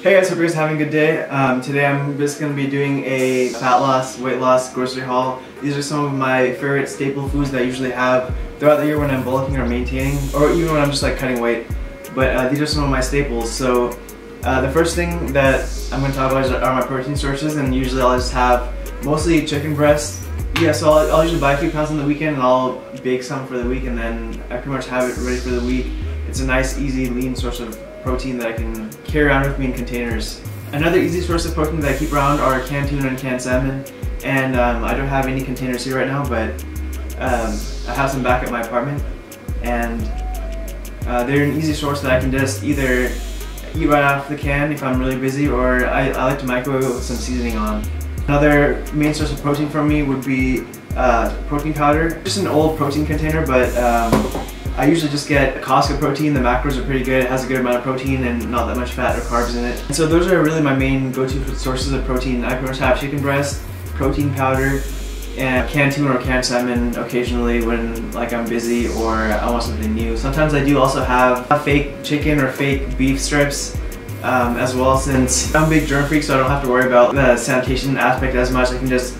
Hey guys, hope you guys are having a good day. Today I'm just going to be doing a fat loss, weight loss grocery haul. These are some of my favorite staple foods that I usually have throughout the year when I'm bulking or maintaining, or even when I'm just like cutting weight. But these are some of my staples. So the first thing that I'm going to talk about are my protein sources, and usually I'll just have mostly chicken breast. Yeah, so I'll usually buy a few pounds on the weekend and I'll bake some for the week, and then I pretty much have it ready for the week. It's a nice, easy, lean source of protein that I can carry around with me in containers. Another easy source of protein that I keep around are canned tuna and canned salmon. And I don't have any containers here right now, but I have some back at my apartment. And they're an easy source that I can just either eat right out of the can if I'm really busy, or I like to microwave it with some seasoning on. Another main source of protein for me would be protein powder. Just an old protein container, but I usually just get Costco protein. The macros are pretty good. It has a good amount of protein and not that much fat or carbs in it. And so those are really my main go-to sources of protein. I pretty much have chicken breast, protein powder, and canned tuna or canned salmon occasionally when like I'm busy or I want something new. Sometimes I do also have fake chicken or fake beef strips as well, since I'm a big germ freak, so I don't have to worry about the sanitation aspect as much. I can just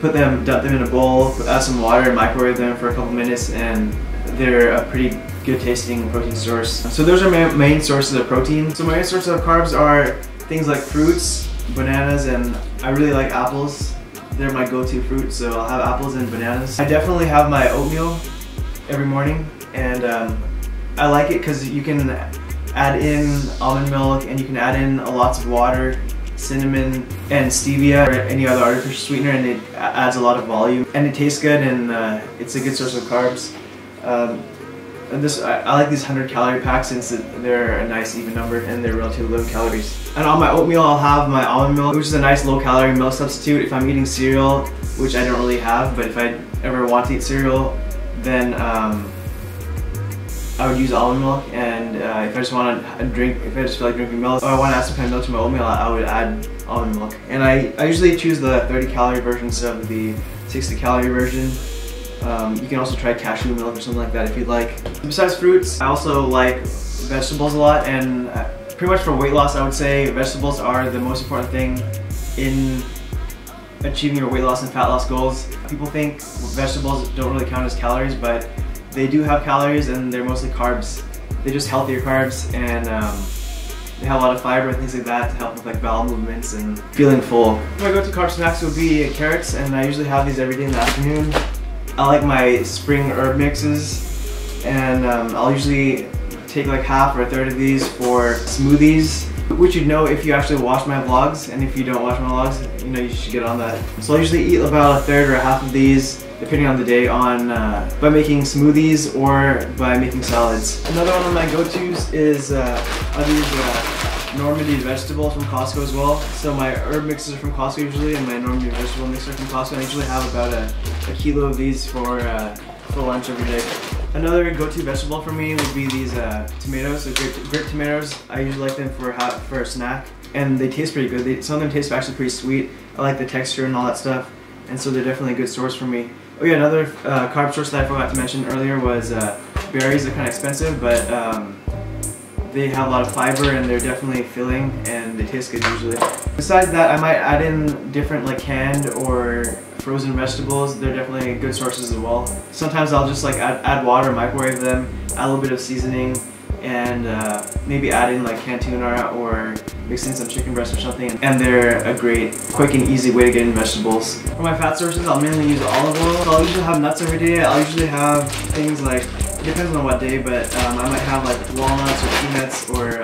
dump them in a bowl, add some water, and microwave them for a couple minutes, and they're a pretty good tasting protein source. So those are my main sources of protein. So my main sources of carbs are things like fruits, bananas, and I really like apples. They're my go-to fruit, so I'll have apples and bananas. I definitely have my oatmeal every morning, and I like it because you can add in almond milk and you can add in lots of water, cinnamon, and stevia or any other artificial sweetener, and it adds a lot of volume. And it tastes good, and it's a good source of carbs. I like these 100-calorie packs since they're a nice even number and they're relatively low calories. And on my oatmeal I'll have my almond milk, which is a nice low-calorie milk substitute if I'm eating cereal, which I don't really have, but if I ever want to eat cereal, then I would use almond milk. And if I just want to drink, if I just feel like drinking milk, or I want to add some kind of milk to my oatmeal, I would add almond milk. And I usually choose the 30-calorie version instead of the 60-calorie version. You can also try cashew milk or something like that if you'd like. Besides fruits, I also like vegetables a lot, and pretty much for weight loss I would say vegetables are the most important thing in achieving your weight loss and fat loss goals. People think vegetables don't really count as calories, but they do have calories, and they're mostly carbs. They're just healthier carbs, and they have a lot of fiber and things like that to help with like bowel movements and feeling full. My go-to carb snacks would be carrots, and I usually have these every day in the afternoon. I like my spring herb mixes, and I'll usually take like half or a third of these for smoothies, which you'd know if you actually watch my vlogs, and if you don't watch my vlogs, you know you should get on that. So I'll usually eat about a third or a half of these, depending on the day, by making smoothies or by making salads. Another one of my go-tos is these Normandy vegetables from Costco as well. So my herb mixes are from Costco usually, and my Normandy vegetable mixer from Costco. I usually have about a kilo of these for lunch every day. Another go-to vegetable for me would be these tomatoes, so grape tomatoes. I usually like them for a snack, and they taste pretty good. Some of them taste actually pretty sweet. I like the texture and all that stuff, and so they're definitely a good source for me. Oh yeah, another carb source that I forgot to mention earlier was berries. They're kind of expensive, but they have a lot of fiber and they're definitely filling, and they taste good usually. Besides that, I might add in different like canned or frozen vegetables. They're definitely good sources as well. Sometimes I'll just like add water, microwave them, add a little bit of seasoning, and maybe add in like canned tuna or mix in some chicken breast or something, and they're a great, quick and easy way to get in vegetables. For my fat sources, I'll mainly use olive oil. So I'll usually have nuts every day. I'll usually have things like, it depends on what day, but I might have like walnuts or peanuts, or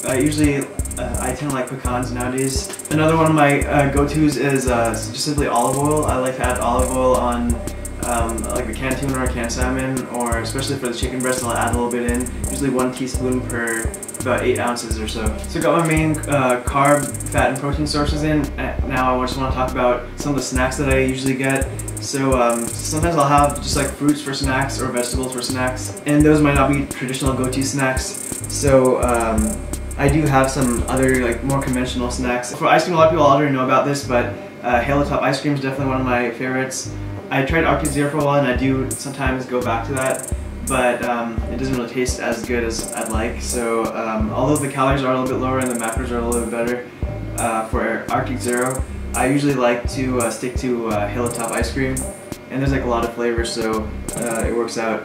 I tend to like pecans nowadays. Another one of my go-tos is just simply olive oil. I like to add olive oil on like a canned tuna or canned salmon, or especially for the chicken breast, I'll add a little bit in, usually 1 teaspoon per about 8 ounces or so. So I got my main carb, fat, and protein sources in. Now I just want to talk about some of the snacks that I usually get. So sometimes I'll have just like fruits for snacks or vegetables for snacks, and those might not be traditional go-to snacks. So I do have some other like more conventional snacks. For ice cream, a lot of people already know about this, but Halo Top ice cream is definitely one of my favorites. I tried Arctic Zero for a while, and I do sometimes go back to that. but it doesn't really taste as good as I'd like. So although the calories are a little bit lower and the macros are a little bit better for Arctic Zero, I usually like to stick to Hilltop ice cream, and there's like a lot of flavors, so it works out.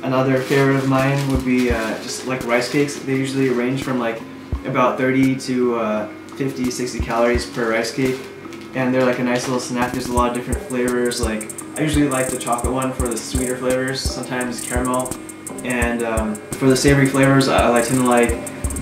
Another favorite of mine would be just like rice cakes. They usually range from like about 30 to 50, 60 calories per rice cake, and they're like a nice little snack. There's a lot of different flavors. Like I usually like the chocolate one for the sweeter flavors, sometimes caramel, and for the savory flavors I tend to like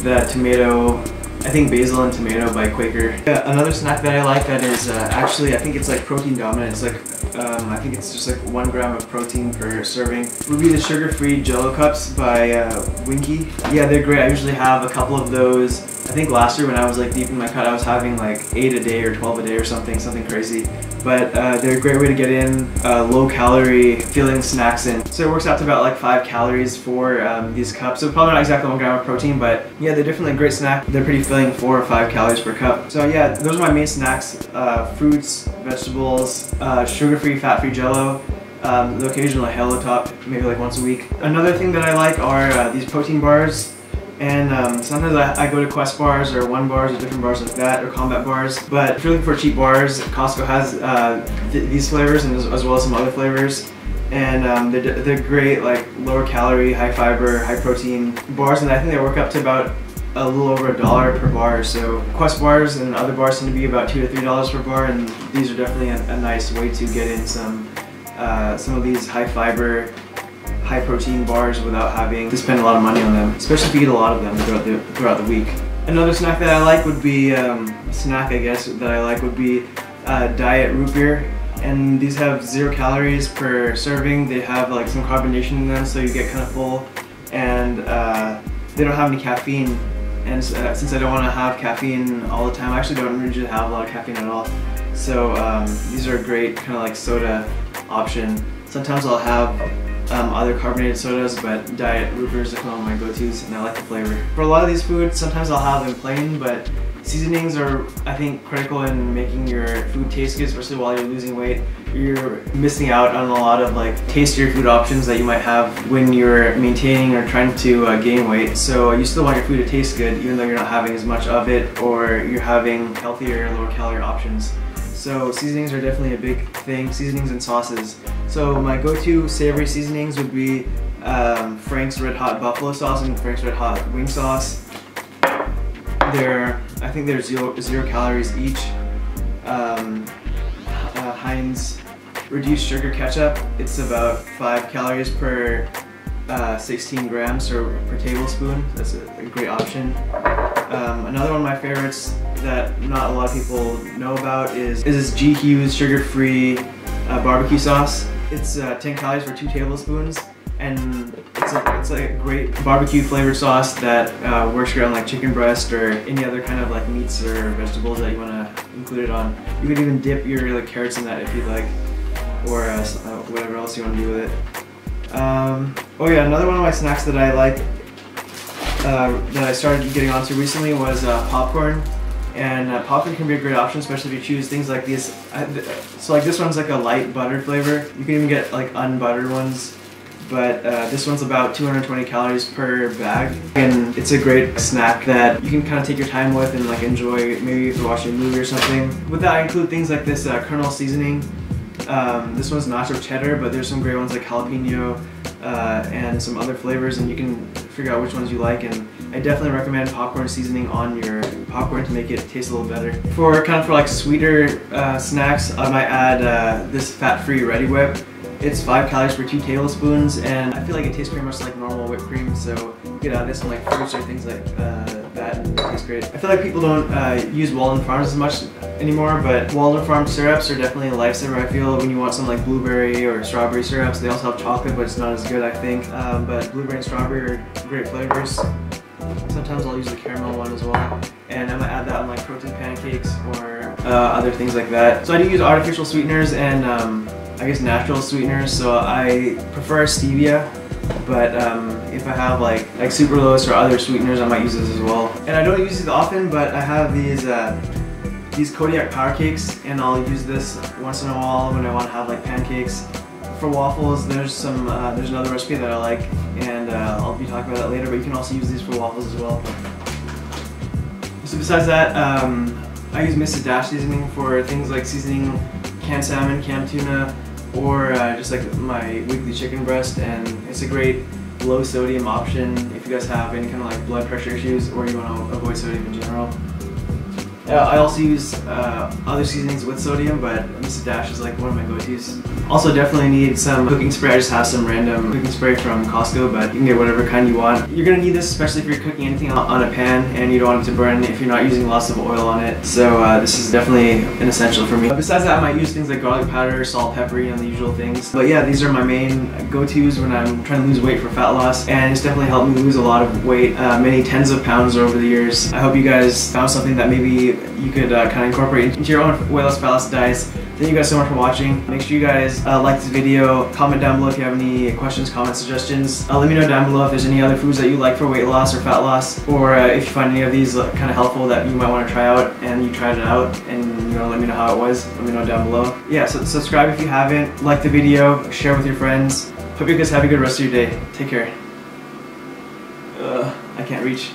the tomato, I think basil and tomato by Quaker. Yeah, another snack that I like that is actually, I think it's like protein dominant. It's like I think it's just like 1 gram of protein per serving. Would be the sugar-free Jello cups by Winky. Yeah, they're great. I usually have a couple of those. I think last year when I was like deep in my cut, I was having like 8 a day or 12 a day or something crazy. But they're a great way to get in low-calorie filling snacks in. So it works out to about like 5 calories for these cups. So probably not exactly 1 gram of protein, but yeah, they're definitely a great snack. They're pretty filling, 4 or 5 calories per cup. So yeah, those are my main snacks: fruits, vegetables, sugar-free, fat-free Jello. The occasional Hello Top, maybe like once a week. Another thing that I like are these protein bars. And sometimes I go to Quest bars or One bars or different bars like that, or Combat bars. But if you're looking for cheap bars, Costco has these flavors and as well as some other flavors. And they're great, like lower calorie, high fiber, high protein bars, and I think they work up to about a little over $1 per bar. So Quest bars and other bars tend to be about $2 to $3 per bar, and these are definitely a nice way to get in some of these high fiber, high protein bars without having to spend a lot of money on them, especially if you eat a lot of them throughout the week. Another snack that I like would be, diet root beer. And these have 0 calories per serving. They have like some carbonation in them, so you get kind of full, and they don't have any caffeine. And since I don't want to have caffeine all the time, I actually don't usually have a lot of caffeine at all. So these are a great kind of like soda option. Sometimes I'll have other carbonated sodas, but diet root beer is one of my go-tos, and I like the flavor. For a lot of these foods, sometimes I'll have them plain, but seasonings are, I think, critical in making your food taste good, especially while you're losing weight. You're missing out on a lot of like tastier food options that you might have when you're maintaining or trying to gain weight. So you still want your food to taste good, even though you're not having as much of it, or you're having healthier, lower calorie options. So seasonings are definitely a big thing, seasonings and sauces. So my go-to savory seasonings would be Frank's Red Hot Buffalo Sauce and Frank's Red Hot Wing Sauce. I think they're 0 calories each. Heinz Reduced Sugar Ketchup, it's about 5 calories per 16 grams or per tablespoon. That's a great option. Another one of my favorites that not a lot of people know about is this G. Hughes sugar-free barbecue sauce. It's 10 calories for 2 tablespoons, and it's like a great barbecue flavored sauce that works great on like chicken breast or any other kind of like meats or vegetables that you want to include it on. You could even dip your like carrots in that if you'd like, or whatever else you want to do with it. Oh yeah, another one of my snacks that I like that I started getting onto recently was popcorn. And popcorn can be a great option, especially if you choose things like these. So like this one's like a light butter flavor. You can even get like unbuttered ones, but this one's about 220 calories per bag. And it's a great snack that you can kind of take your time with and like enjoy, maybe if you're watching a movie or something. With that I include things like this Kernel seasoning. This one's nacho cheddar, but there's some great ones like jalapeno and some other flavors, and you can figure out which ones you like. And I definitely recommend popcorn seasoning on your popcorn to make it taste a little better. For like sweeter snacks, I might add this fat-free Ready Whip. It's 5 calories per 2 tablespoons, and I feel like it tastes pretty much like normal whipped cream, so you could add this in like fruits or things like that, and it tastes great. I feel like people don't use Walden Farms as much anymore, but Walden Farms syrups are definitely a lifesaver. I feel when you want some like blueberry or strawberry syrups. They also have chocolate, but it's not as good, I think. But blueberry and strawberry are great flavors. Sometimes I'll use the caramel one as well, and I might add that on like protein pancakes or other things like that. So I do use artificial sweeteners and I guess natural sweeteners, so I prefer stevia, but if I have like sucralose or other sweeteners, I might use this as well. And I don't use these often, but I have these Kodiak power cakes, and I'll use this once in a while when I want to have like pancakes. For waffles, there's another recipe that I like, and I'll be talking about that later, but you can also use these for waffles as well. So besides that, I use Mrs. Dash seasoning for things like seasoning canned salmon, canned tuna, or just like my weekly chicken breast, and it's a great low sodium option if you guys have any kind of like blood pressure issues or you want to avoid sodium in general. I also use other seasonings with sodium, but Mrs. Dash is like one of my go-tos. Also definitely need some cooking spray. I just have some random cooking spray from Costco, but you can get whatever kind you want. You're going to need this especially if you're cooking anything on a pan and you don't want it to burn if you're not using lots of oil on it. So this is definitely an essential for me. Besides that, I might use things like garlic powder, salt, pepper, you know, the usual things. But yeah, these are my main go-tos when I'm trying to lose weight for fat loss, and it's definitely helped me lose a lot of weight, many tens of pounds over the years. I hope you guys found something that maybe you could kind of incorporate into your own weight loss, fat loss diets. Thank you guys so much for watching. Make sure you guys like this video, comment down below if you have any questions, comments, suggestions. Let me know down below if there's any other foods that you like for weight loss or fat loss, or if you find any of these kind of helpful that you might want to try out and you tried it out, and you know, let me know how it was. Let me know down below. Yeah, so subscribe if you haven't, like the video, share with your friends. Hope you guys have a good rest of your day. Take care. I can't reach.